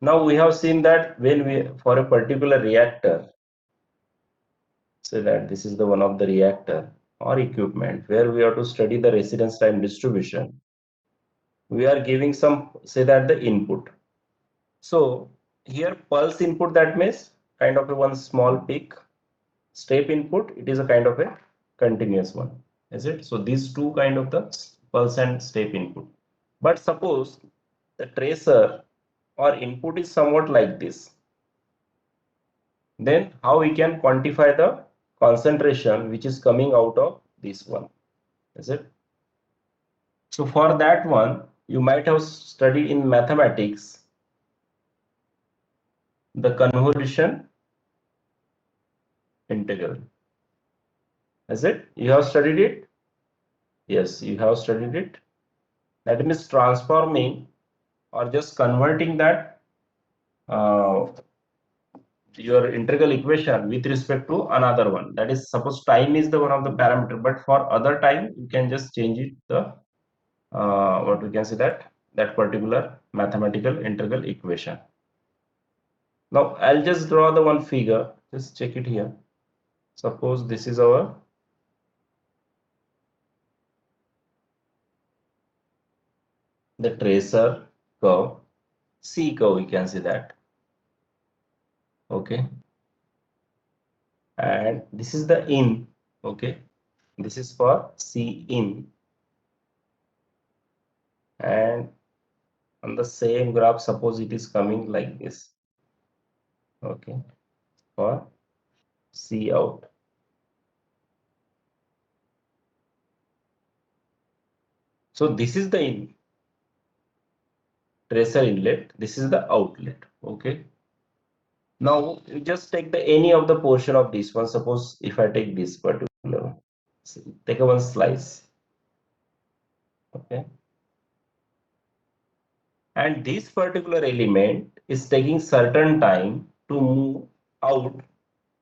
Now we have seen that when we, for a particular reactor, say that this is the one of the reactor or equipment where we have to study the residence time distribution, we are giving some, say that the input. So here pulse input, that means kind of a one small peak. Step input, it is a kind of a continuous one, is it? So these two kind of the pulse and step input. But suppose the tracer or input is somewhat like this, then how we can quantify the concentration which is coming out of this one, is it? So for that one, you might have studied in mathematics the convolution integral, is it? You have studied it? Yes, you have studied it. That means transforming or just converting that uh, your integral equation with respect to another one. That is, suppose time is the one of the parameter, but for other time you can just change it the what we can say that particular mathematical integral equation. Now I'll just draw the one figure. Just check it here. Suppose this is our the tracer curve, C curve, we can say that. Okay, and this is the in. Okay, this is for C in, and on the same graph, suppose it is coming like this. Okay, for C out. So this is the in tracer inlet. This is the outlet. Okay. Now you just take the any of the portion of this one. Suppose if I take this particular one, take a one slice. Okay. And this particular element is taking certain time to move out.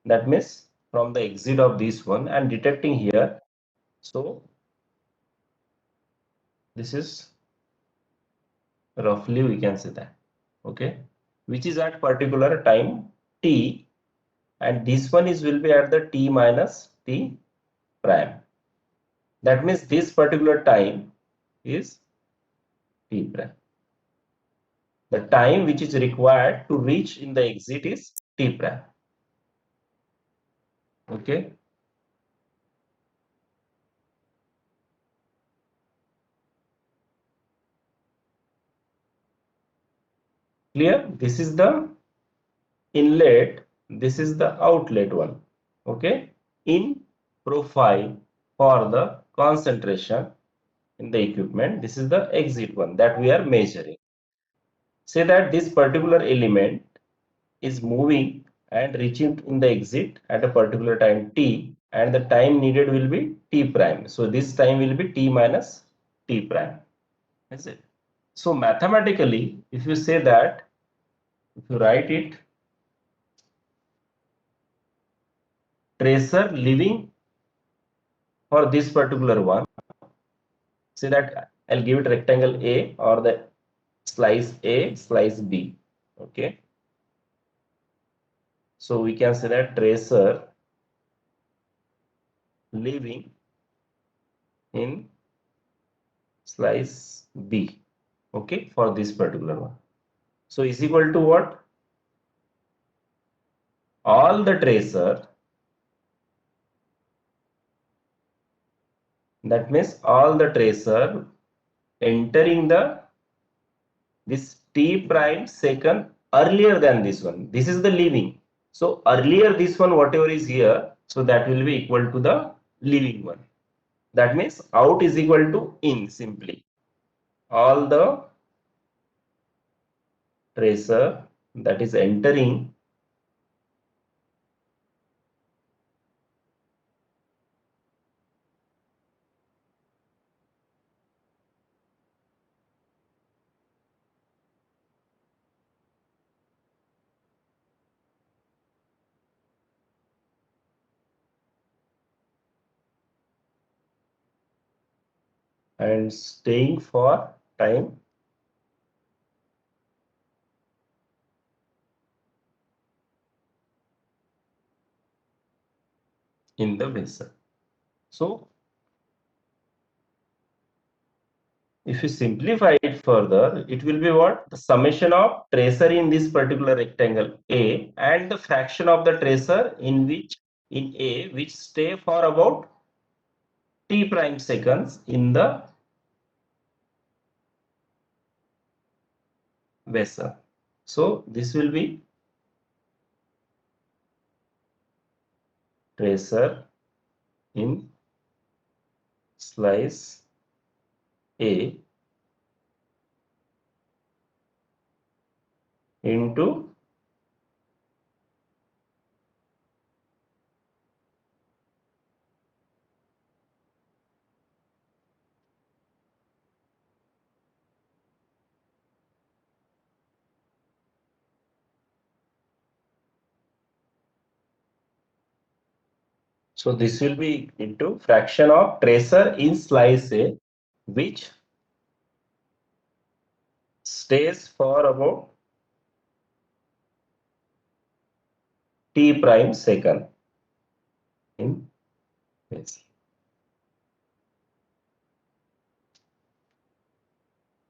That means from the exit of this one and detecting here. So this is roughly we can say that. Okay. Which is at particular time t, and this one is will be at the t minus t prime. That means this particular time is t prime. The time which is required to reach in the exit is t prime. Okay. Clear? This is the inlet. This is the outlet one. Okay. In profile for the concentration in the equipment. This is the exit one that we are measuring. Say that this particular element is moving and reaching in the exit at a particular time t, and the time needed will be t prime. So this time will be t minus t prime. Is it? So mathematically, if you say that, if you write it, tracer leaving for this particular one, say that I'll give it rectangle A or the slice A, slice B. Okay. So we can say that tracer leaving in slice B. Okay, for this particular one. So is equal to what? All the tracer, that means all the tracer entering the this t prime second earlier than this one. This is the leaving. So earlier this one, whatever is here, so that will be equal to the leaving one. That means out is equal to in simply. All the tracer that is entering and staying for time in the vessel. So if you simplify it further, it will be what? The summation of tracer in this particular rectangle A and the fraction of the tracer in A which stay for about t prime seconds in the vessel. So this will be tracer in slice A into so this will be into fraction of tracer in slice A which stays for about t prime second in vessel.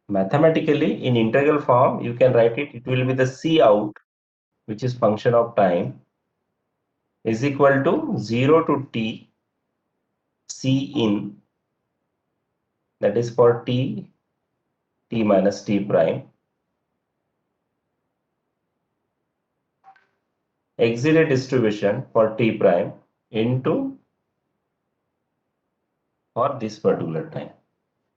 Mathematically, in integral form, you can write it. It will be the C out, which is function of time, is equal to 0 to t C in, that is for t minus t prime, auxiliary distribution for t prime into for this particular time.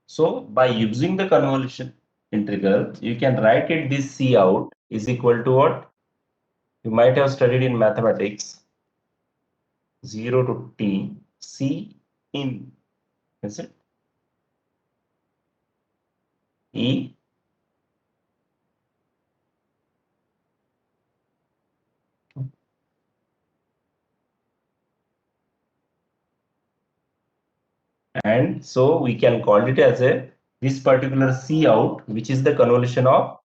So by using the convolution integral, you can write it this C out is equal to what? You might have studied in mathematics 0 to t C in, is it? E and so we can call it as a this particular C out, which is the convolution of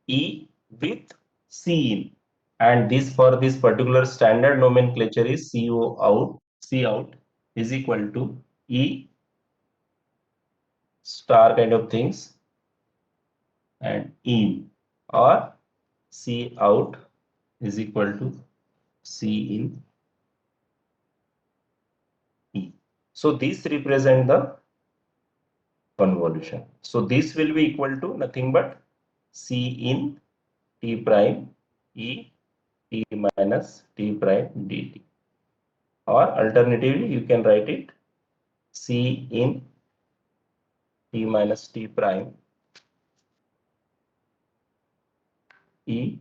E with C in, and this for this particular standard nomenclature is CO out. C out is equal to E star kind of things and in, or C out is equal to C in E. So these represent the convolution. So this will be equal to nothing but C in t prime E t minus t prime dt, or alternatively you can write it C in t minus t prime E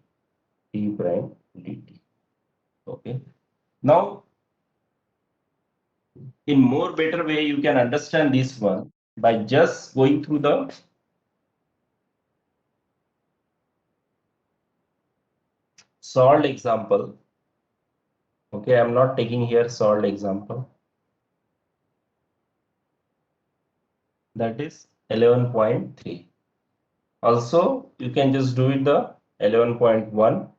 t prime dt. Okay. Now, in more better way, you can understand this one by just going through the solved example. Okay, I'm not taking here solved example. That is 11.3. Also, you can just do it the 11.1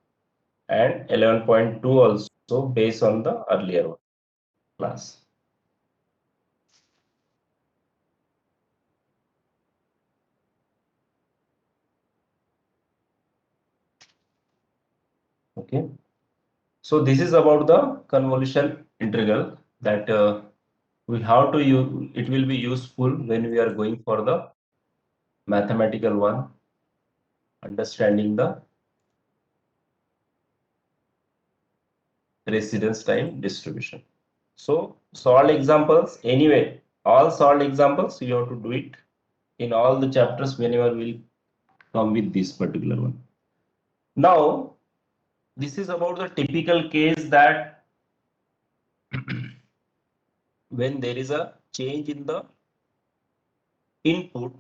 and 11.2 also based on the earlier class. Okay. So this is about the convolution integral that we have to use. It will be useful when we are going for the mathematical one, understanding the residence time distribution. So solved examples, anyway, all solved examples, you have to do it in all the chapters whenever we'll come with this particular one. Now, this is about the typical case that when there is a change in the input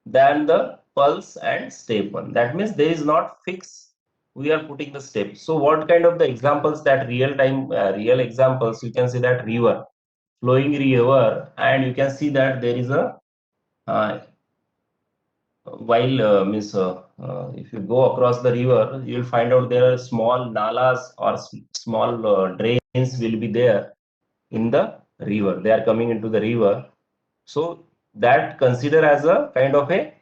than the pulse and step one. That means there is not fixed. We are putting the step. So what kind of the examples that real time, real examples, you can see that river, flowing river, and you can see that there is a while if you go across the river, you will find out there are small nalas or small drains will be there in the river. They are coming into the river. So that consider as a kind of a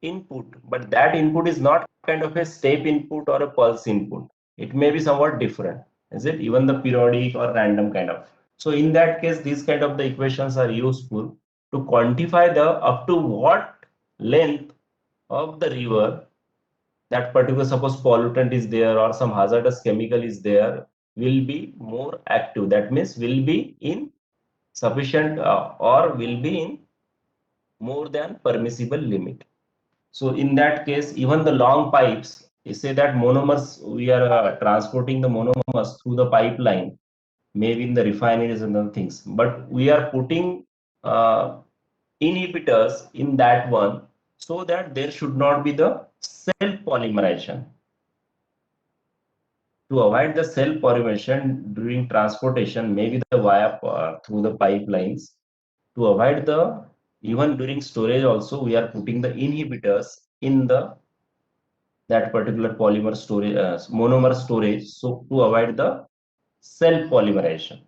input, but that input is not kind of a step input or a pulse input. It may be somewhat different, is it? Even the periodic or random kind of. So in that case, these kind of the equations are useful to quantify the up to what length of the river that particular, suppose pollutant is there or some hazardous chemical is there, will be more active. That means will be in sufficient or will be in more than permissible limit. So in that case, even the long pipes, you say that monomers, we are transporting the monomers through the pipeline, maybe in the refineries and other things, but we are putting uh, inhibitors in that one so that there should not be the self polymerization. To avoid the self polymerization during transportation, maybe the via through the pipelines, to avoid the, even during storage also, we are putting the inhibitors in the that particular polymer storage, monomer storage, so to avoid the self polymerization.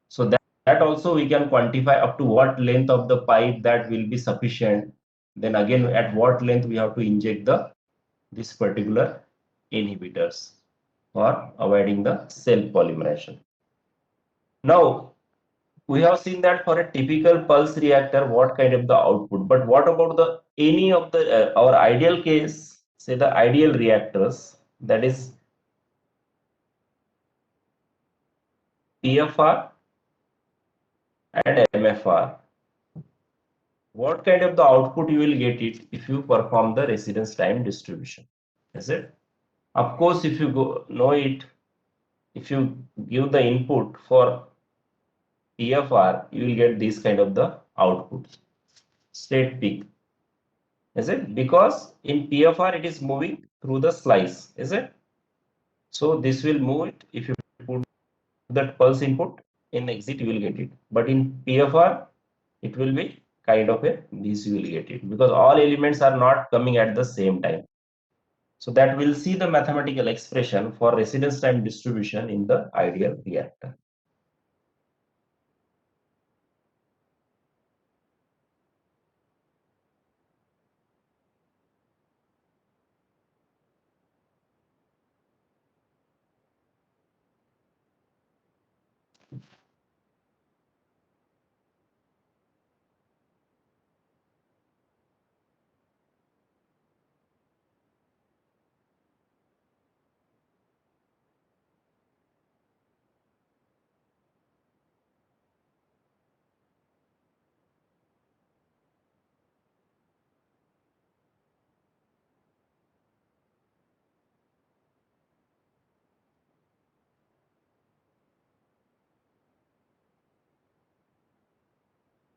So that also we can quantify up to what length of the pipe that will be sufficient. Then again, at what length we have to inject the this particular inhibitors for avoiding the self polymerization. Now we have seen that for a typical pulse reactor, what kind of the output, but what about the any of the our ideal case, say the ideal reactors, that is PFR and MFR. What kind of the output you will get it if you perform the residence time distribution? Is it? Of course, if you go know it, if you give the input for PFR, you will get this kind of the output, state peak. Is it? Because in PFR it is moving through the slice. Is it? So this will move it. If you put that pulse input in exit, you will get it. But in PFR, it will be kind of a this you will get it, because all elements are not coming at the same time. So that we'll see the mathematical expression for residence time distribution in the ideal reactor.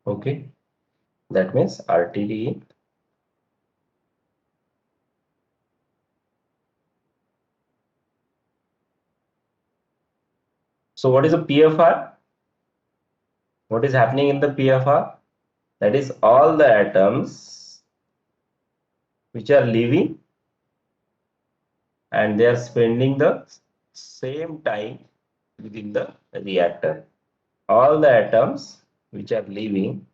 Okay, that means RTD. So what is a PFR? What is happening in the PFR? That is all the atoms which are leaving and they are spending the same time within the reactor. All the atoms which are leaving,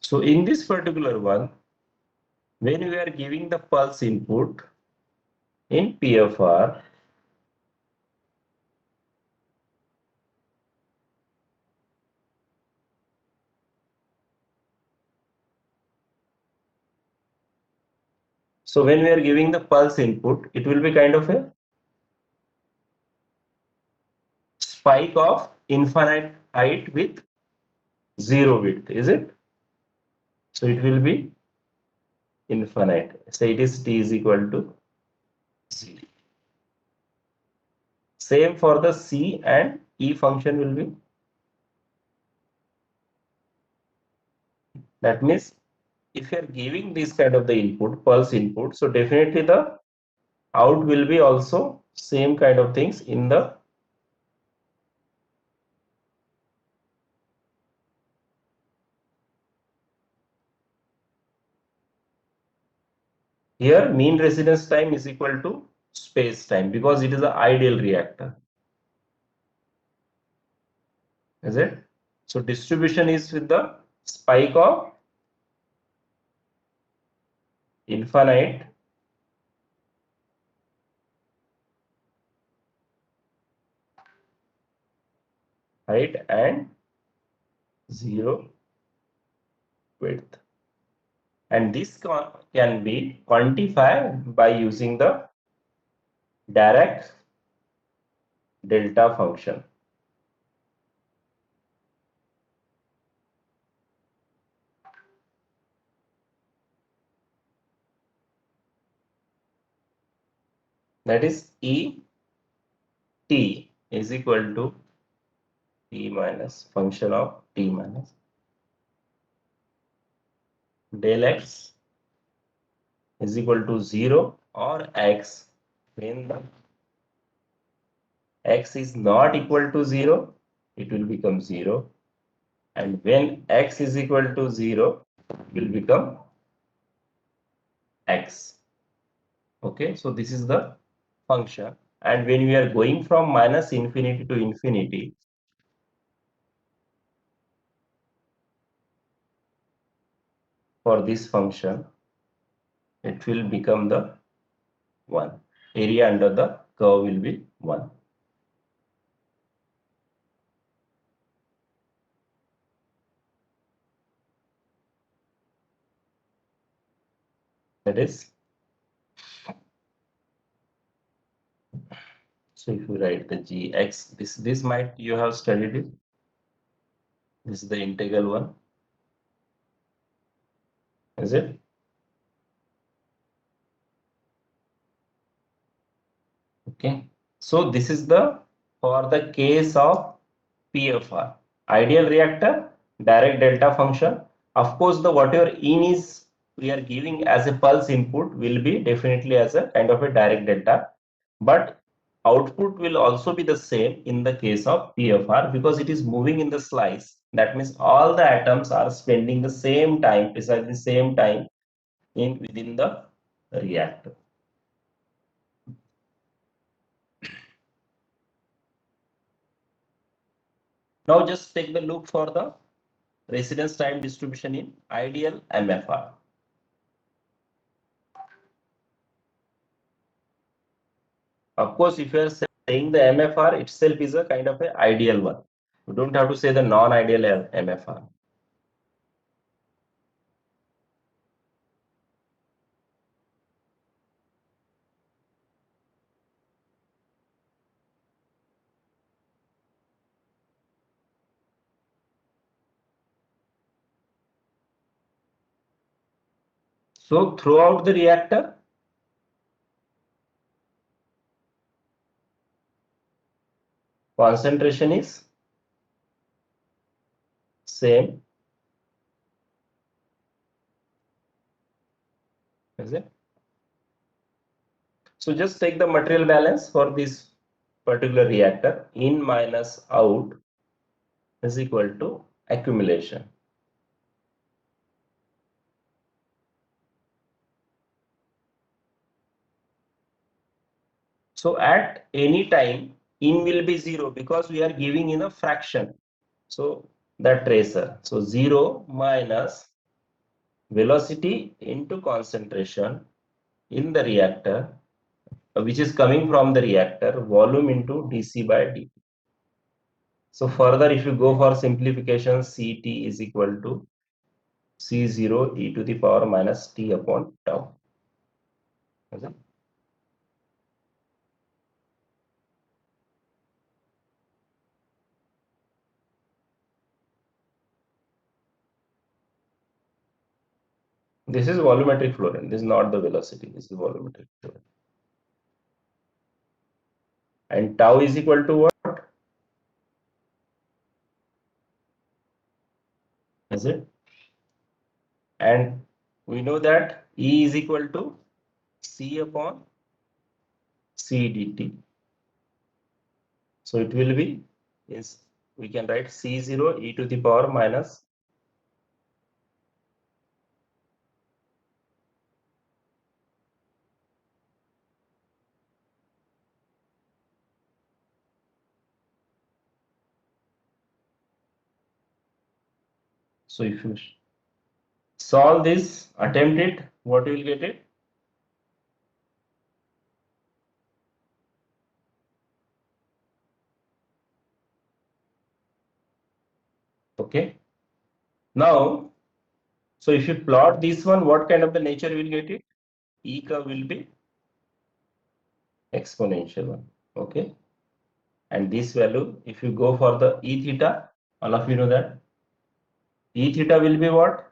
so in this particular one, when we are giving the pulse input in PFR, so when we are giving the pulse input, it will be kind of a spike of infinite height with zero width, is it? So it will be infinite. So it is t is equal to 0. Same for the c and e function will be. That means if you are giving this kind of the input, pulse input, so definitely the out will be also same kind of things in the here mean residence time is equal to space time because it is an ideal reactor. Is it? So distribution is with the spike of infinite height and 0 width. And this can be quantified by using the Dirac delta function. That is E t is equal to t minus function of t minus del x is equal to 0 or x when the x is not equal to 0, it will become 0, and when x is equal to 0, it will become x. Okay, so this is the function, and when we are going from minus infinity to infinity, for this function, it will become the 1. Area under the curve will be 1. That is, so if you write the gx, this might you have studied it. This is the integral one, is it? Okay. So this is the for the case of PFR, ideal reactor, direct delta function. Of course, the whatever in is we are giving as a pulse input will be definitely as a kind of a direct delta, but output will also be the same in the case of PFR because it is moving in the slice. That means all the atoms are spending the same time, precisely the same time in within the reactor. Now just take the look for the residence time distribution in ideal MFR. Of course, if you are saying the MFR itself is a kind of an ideal one. You don't have to say the non-ideal MFR. So throughout the reactor, concentration is same, is it? So just take the material balance for this particular reactor. In minus out is equal to accumulation. So at any time, in will be 0 because we are giving in a fraction. So that tracer. So 0 minus velocity into concentration in the reactor, which is coming from the reactor, volume into dc by dt. So further, if you go for simplification, Ct is equal to C0 e to the power minus t upon tau. Okay. This is volumetric flow rate. This is not the velocity. This is volumetric flow rate. And tau is equal to what? Is it? And we know that E is equal to C upon C dt. So it will be, is we can write C0 e to the power minus. So if you solve this, attempt it, what you will get it? Okay. Now, so if you plot this one, what kind of the nature you will get it? E curve will be exponential one. Okay. And this value, if you go for the E theta, all of you know that E theta will be what?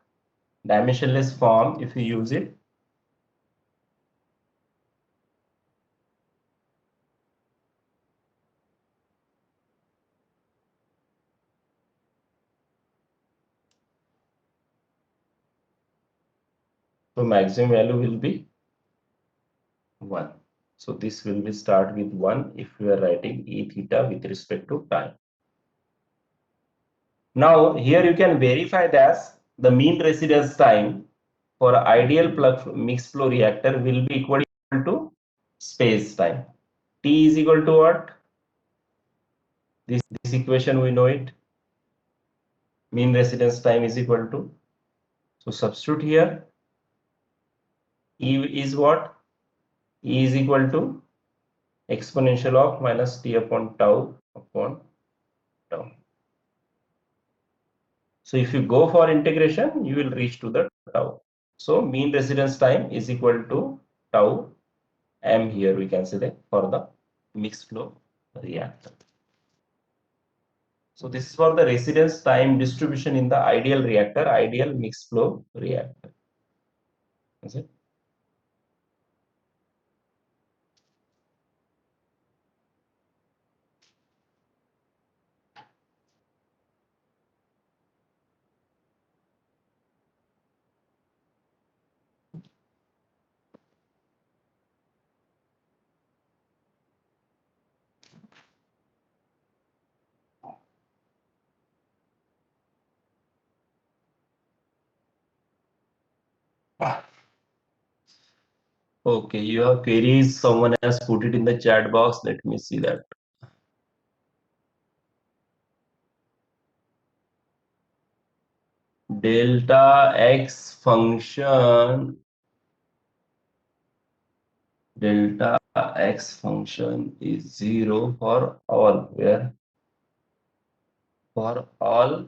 Dimensionless form if you use it. So maximum value will be 1. So this will be start with 1 if we are writing E theta with respect to time. Now here you can verify that the mean residence time for ideal plug mixed flow reactor will be equal to space time. T is equal to what? This equation we know it. Mean residence time is equal to. So substitute here. E is what? E is equal to exponential of minus T upon tau upon tau. So if you go for integration, you will reach to the tau. So mean residence time is equal to tau m here we can say that for the mixed flow reactor. So this is for the residence time distribution in the ideal reactor, ideal mixed flow reactor. Is it? Okay, you have queries. Someone has put it in the chat box. Let me see that. Delta x function. Delta x function is 0 for all. Where? For all.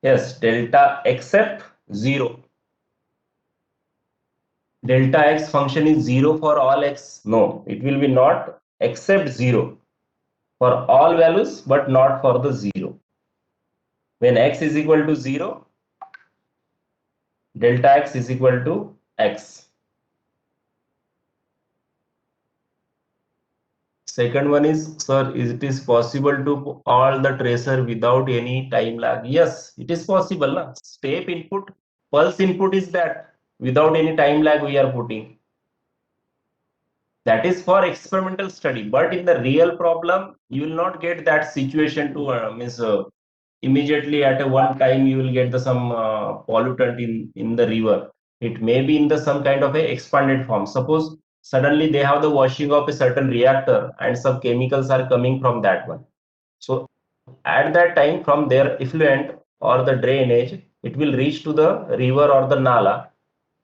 Yes, delta except 0. Delta x function is 0 for all x. No, it will be not except 0 for all values, but not for the 0. When x is equal to 0, delta x is equal to x. Second one is, sir, is it is possible to put all the tracer without any time lag? Yes, it is possible. Na? Step input, pulse input is that without any time lag we are putting. That is for experimental study, but in the real problem, you will not get that situation to means immediately at a one time you will get the some pollutant in the river. It may be in the some kind of a expanded form. Suppose suddenly they have the washing of a certain reactor and some chemicals are coming from that one. So at that time from their effluent or the drainage, it will reach to the river or the nala.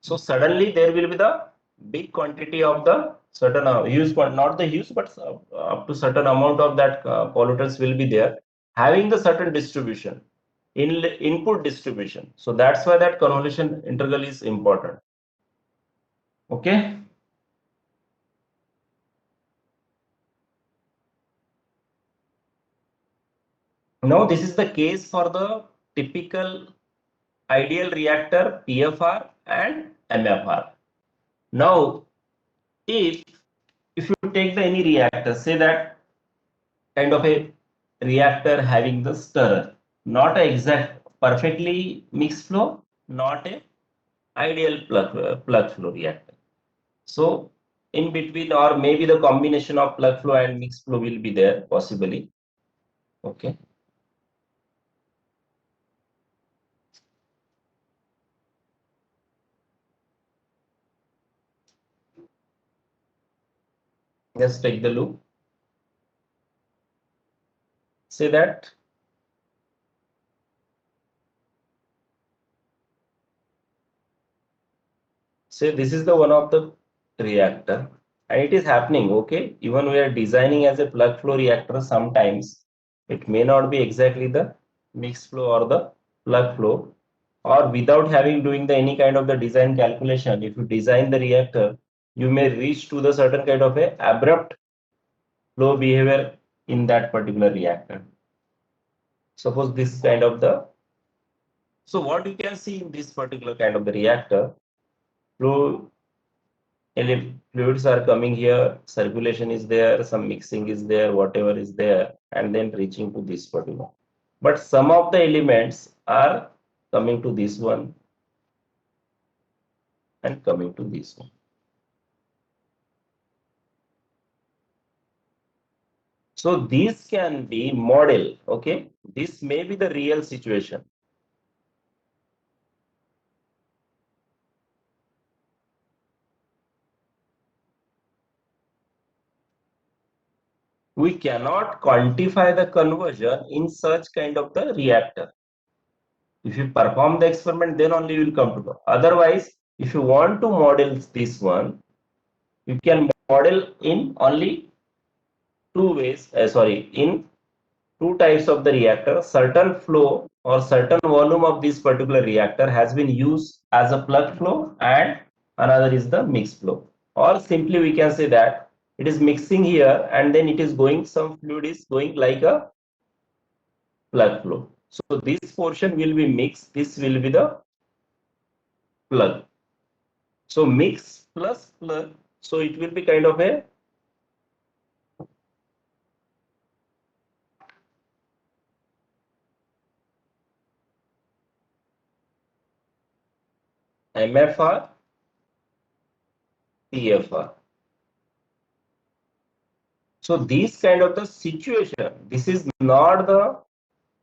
So suddenly there will be the big quantity of the certain use, not the use, but up to certain amount of that pollutants will be there, having the certain distribution in input distribution. So that's why that convolution integral is important. Okay. Now this is the case for the typical ideal reactor, PFR and MFR. Now, if you take any reactor, say that kind of a reactor having the stirrer, not a exact perfectly mixed flow, not a ideal plug flow reactor. So in between, or maybe the combination of plug flow and mixed flow will be there possibly. Okay. Let's take the loop. Say that this is the one of the reactor and it is happening. Okay, even we are designing as a plug flow reactor, sometimes it may not be exactly the mixed flow or the plug flow, or without having doing the any kind of the design calculation, if you design the reactor, you may reach to the certain kind of a abrupt flow behavior in that particular reactor. Suppose this kind of the, so what you can see in this particular kind of the reactor, flow fluids are coming here, circulation is there, some mixing is there, whatever is there, and then reaching to this particular. But some of the elements are coming to this one and coming to this one. So this can be model, okay? This may be the real situation. We cannot quantify the conversion in such kind of the reactor. If you perform the experiment, then only you will come to know. Otherwise, if you want to model this one, you can model in only two ways, in two types of the reactor. Certain flow or certain volume of this particular reactor has been used as a plug flow and another is the mixed flow. Or simply we can say that it is mixing here and then it is going, some fluid is going like a plug flow. So this portion will be mixed, this will be the plug. So mix plus plug, so it will be kind of a MFR, PFR. So this kind of the situation, this is not the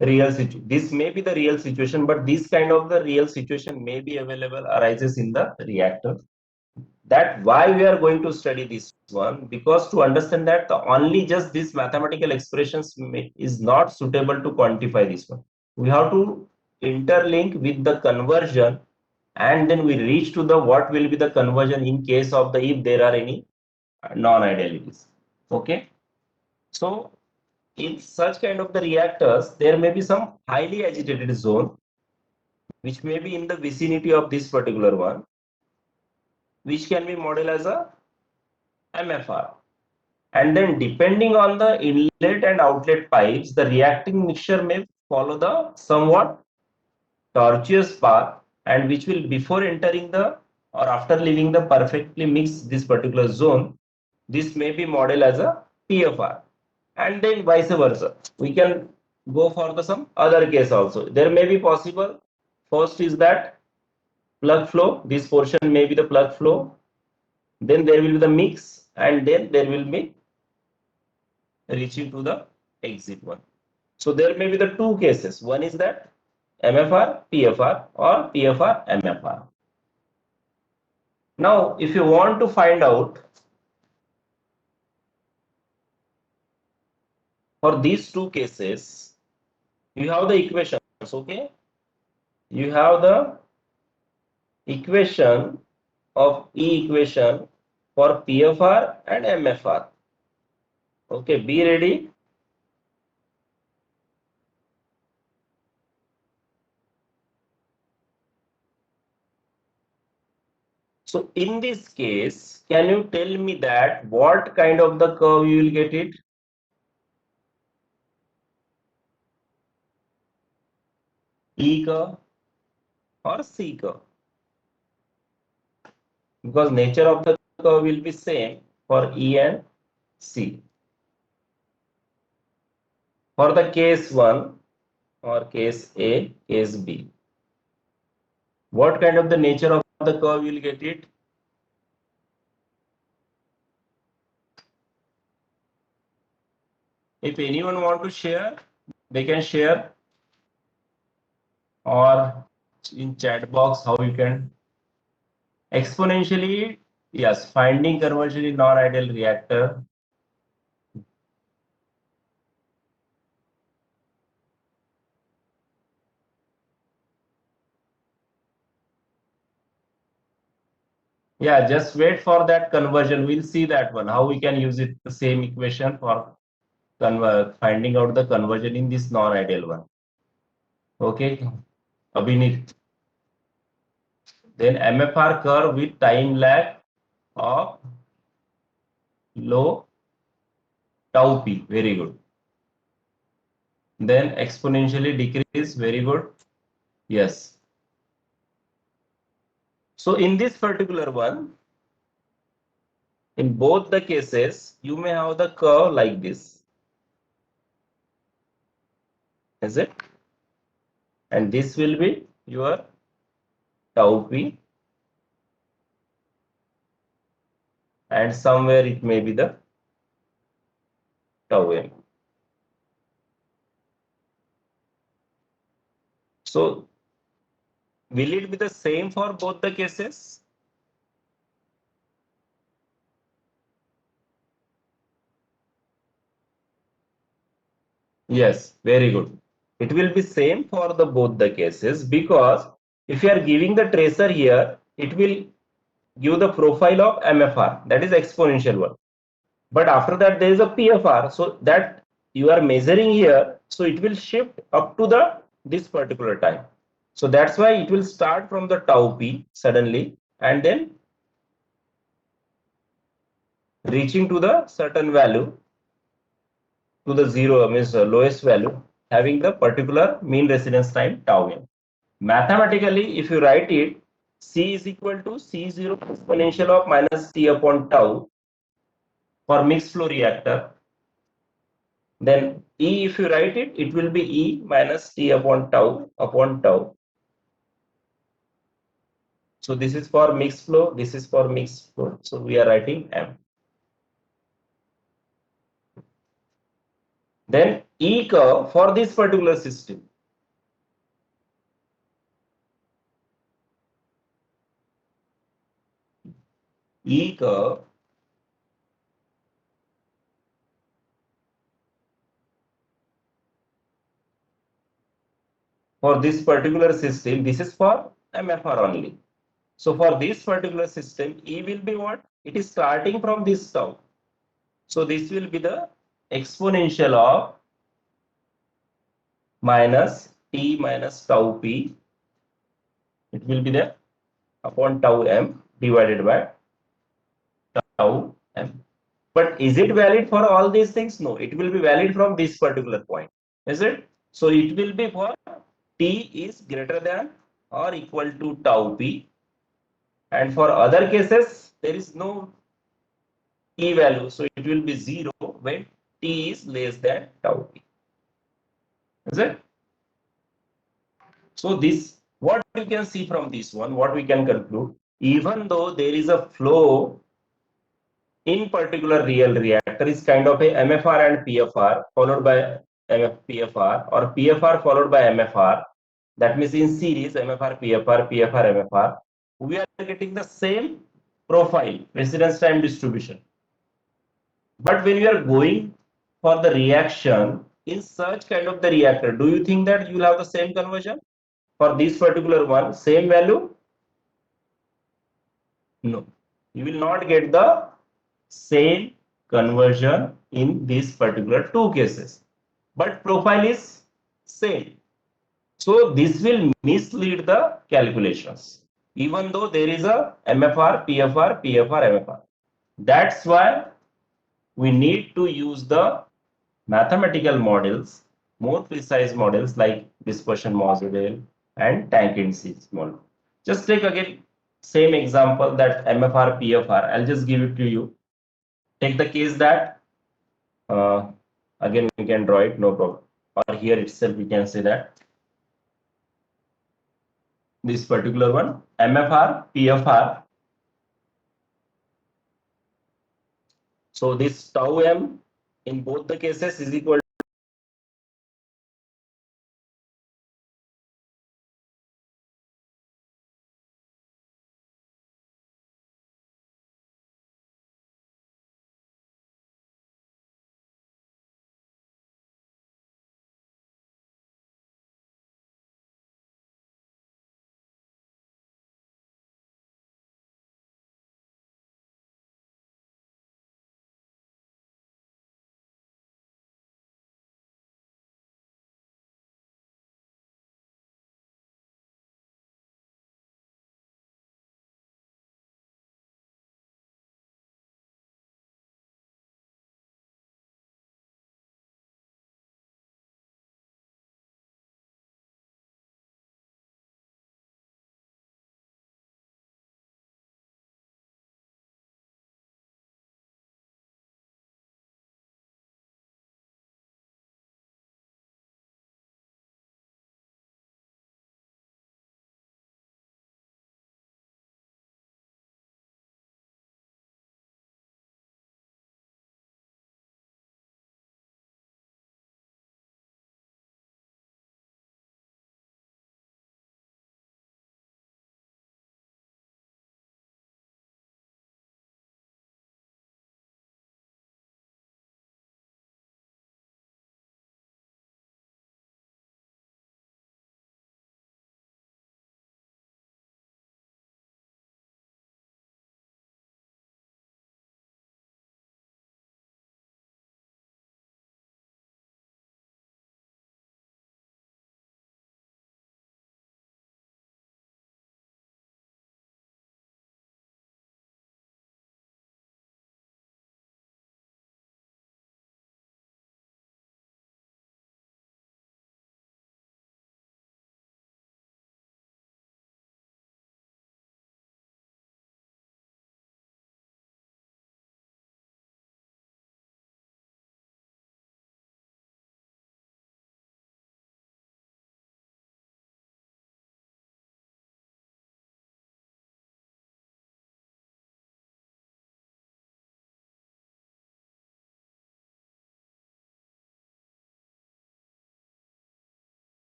real situation. This may be the real situation, but this kind of the real situation may be available, arises in the reactor. That why we are going to study this one, because to understand that only just these mathematical expressions is not suitable to quantify this one. We have to interlink with the conversion and then we reach to the what will be the conversion in case of the if there are any non-idealities. Okay, so in such kind of the reactors, there may be some highly agitated zone, which may be in the vicinity of this particular one, which can be modeled as a MFR. And then depending on the inlet and outlet pipes, the reacting mixture may follow the somewhat tortuous path, and which will before entering the or after leaving the perfectly mixed this particular zone, this may be modeled as a PFR. And then vice versa, we can go for the some other case also. There may be possible, first is that plug flow, this portion may be the plug flow, then there will be the mix, and then there will be reaching to the exit one. So there may be the two cases, one is that MFR PFR or PFR MFR. Now if you want to find out for these two cases, you have the equations. Okay, you have the equation of E equation for PFR and MFR. Okay, be ready. So in this case, can you tell me that what kind of the curve you will get it? E curve or C curve, because nature of the curve will be same for E and C. For the case 1 or case A, case B, what kind of the nature of the curve you will get it? If anyone want to share, they can share, or in chat box how you can. Exponentially, yes, finding conversion in non-ideal reactor. Yeah, just wait for that conversion. We'll see that one, how we can use it, the same equation for finding out the conversion in this non-ideal one. Okay, Abhinit. Then MFR curve with time lag of low tau p. Very good. Then exponentially decrease. Very good. Yes. So in this particular one, in both the cases, you may have the curve like this. Is it? And this will be your tau p. And somewhere it may be the tau m. So will it be the same for both the cases? Yes, very good. It will be same for the both the cases, because if you are giving the tracer here, it will give the profile of MFR, that is exponential one. But after that there is a PFR, so that you are measuring here, so it will shift up to the this particular time. So that's why it will start from the tau p suddenly and then reaching to the certain value, to the zero, means lowest value, having the particular mean residence time tau n. Mathematically, if you write it, C is equal to C0 exponential of minus T upon tau for mixed flow reactor. Then E, if you write it, it will be E minus T upon tau upon tau. So this is for mixed flow, this is for mixed flow. So we are writing M. Then E curve for this particular system. E curve for this particular system, this is for MFR only. So for this particular system, E will be what? It is starting from this tau. So this will be the exponential of minus T minus tau P. It will be there upon tau M divided by tau M. But is it valid for all these things? No, it will be valid from this particular point. Is it? So it will be for T is greater than or equal to tau P. And for other cases, there is no E value. So it will be 0 when T is less than tau P. Is it? So this, what you can see from this one, what we can conclude, even though there is a flow in particular real reactor is kind of a MFR and PFR followed by PFR, or PFR followed by MFR, that means in series MFR, PFR, PFR, MFR, we are getting the same profile, residence time distribution. But when you are going for the reaction in such kind of the reactor, do you think that you will have the same conversion? For this particular one, same value? No, you will not get the same conversion in these particular two cases, but profile is same. So this will mislead the calculations, even though there is a MFR, PFR, PFR, MFR. That's why we need to use the mathematical models, more precise models like dispersion model, and tank in C small. Just take again same example, that MFR, PFR. I'll just give it to you. Take the case that again we can draw it, no problem. Or here itself we can say that this particular one, MFR, PFR. So this tau m in both the cases is equal